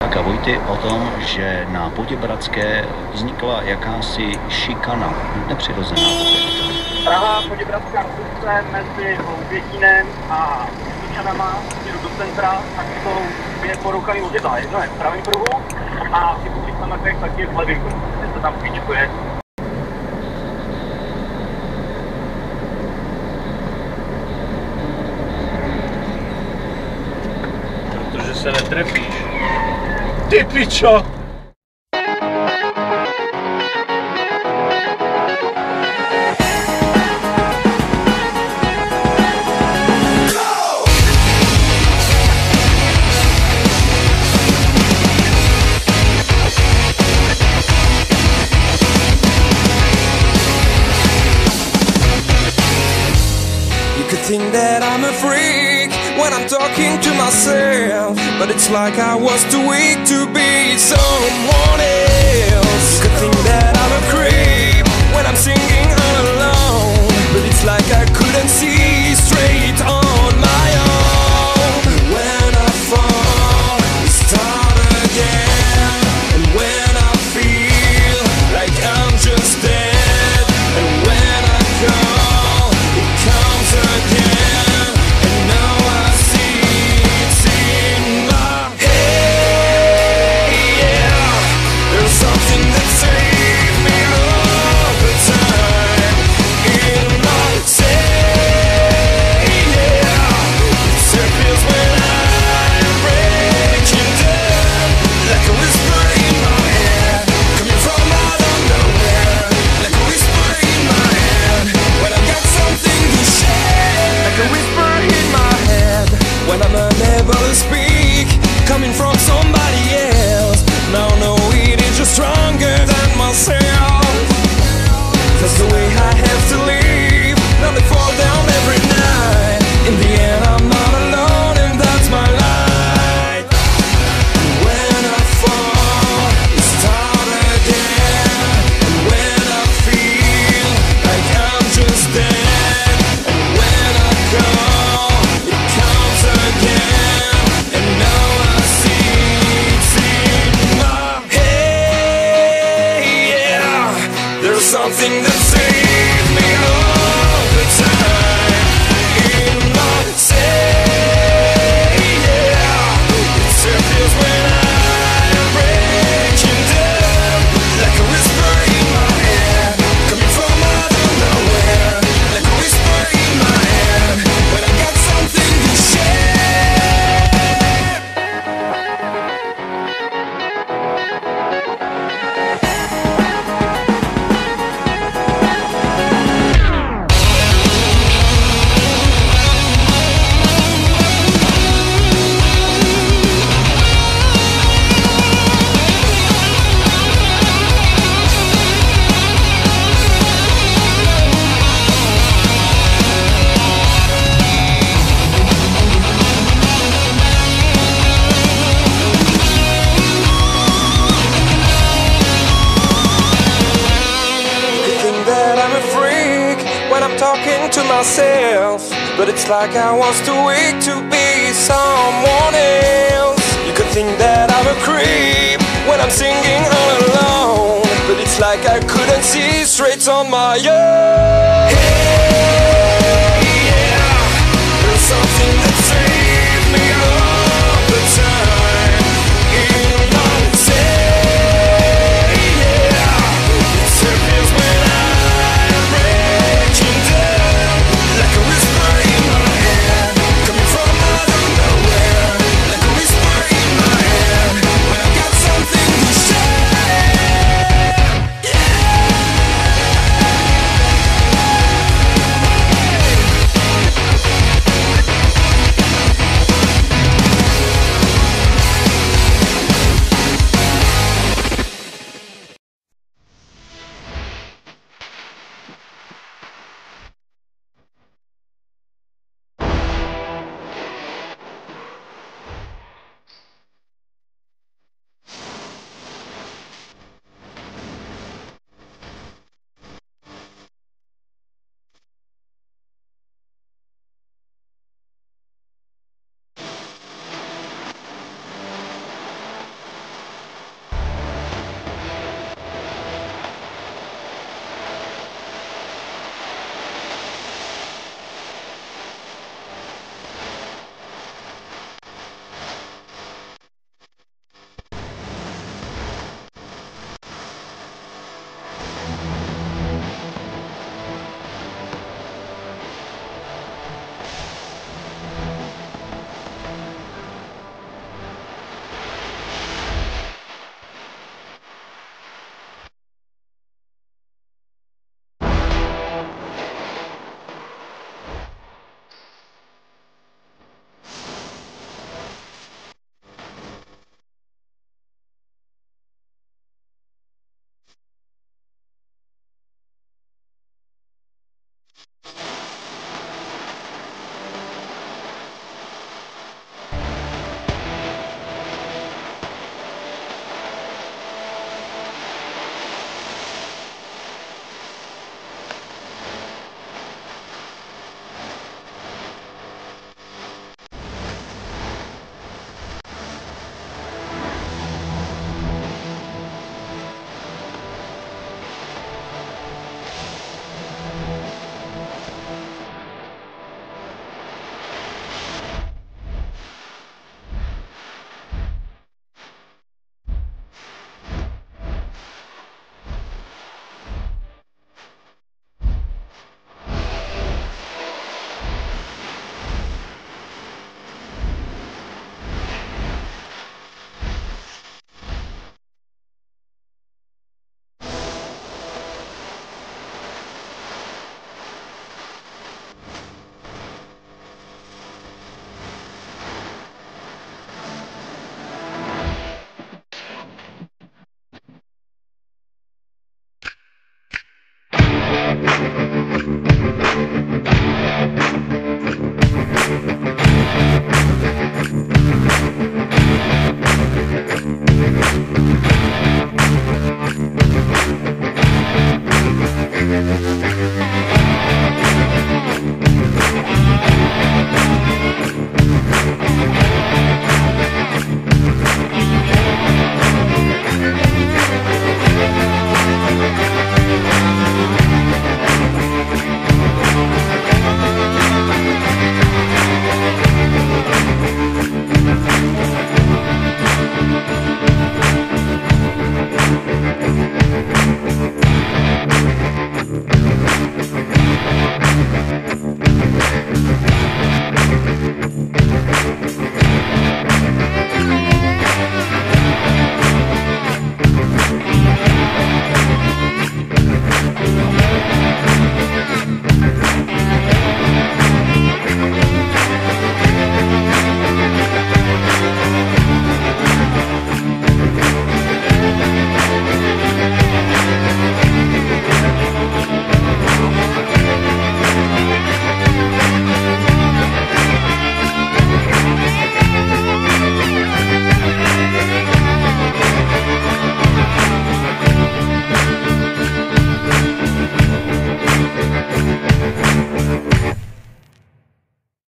A Vojty o tom, že na Poděbradské vznikla jakási šikana, nepřirozená. Praha, Poděbradská ulice mezi Hloubětínem a Svíčanama, směru do centra, tak jsou dvě porouchané vozidla. Jedno je v pravém pruhu a v těch kilometrech taky v levém pruhu, kde se tam píčkuje. Protože se netrefíš. Ty pičo! Think that I'm a freak when I'm talking to myself, but it's like I was too weak to be someone else. You could think that I'm a creep when I'm singing all alone, but it's like I couldn't see straight on my own. When I fall, we start again, and when I feel like I'm just dead, and when I call, it comes again, and now I see it's in my head. Yeah, there's something that saves me all the time in my head. Yeah, it disappears when I'm breaking down, like a whisper in my head, coming from out of nowhere, like a whisper in my head, when I've got something to share, like a whisper in my head, when I'm unable to speak, coming from somebody else. Now I know it is just stronger than myself. That's the way I have to live. Now they fall down every night. In the end I'm not alone, and that's my life. When I fall, we start again, and when I feel like I'm just dead, and when I call, it comes again, and now I see it's in my head. Yeah, there's something that saves me all the time in my head. Yeah, it disappears when I'm breaking down, like a whisper in my head, coming from out of nowhere, like a whisper in my head, when I got something to share. Think that I'm a freak when I'm talking to myself, but it's like I was too weak to be someone else. You could think that I'm a creep when I'm singing all alone, but it's like I couldn't see straight on my own.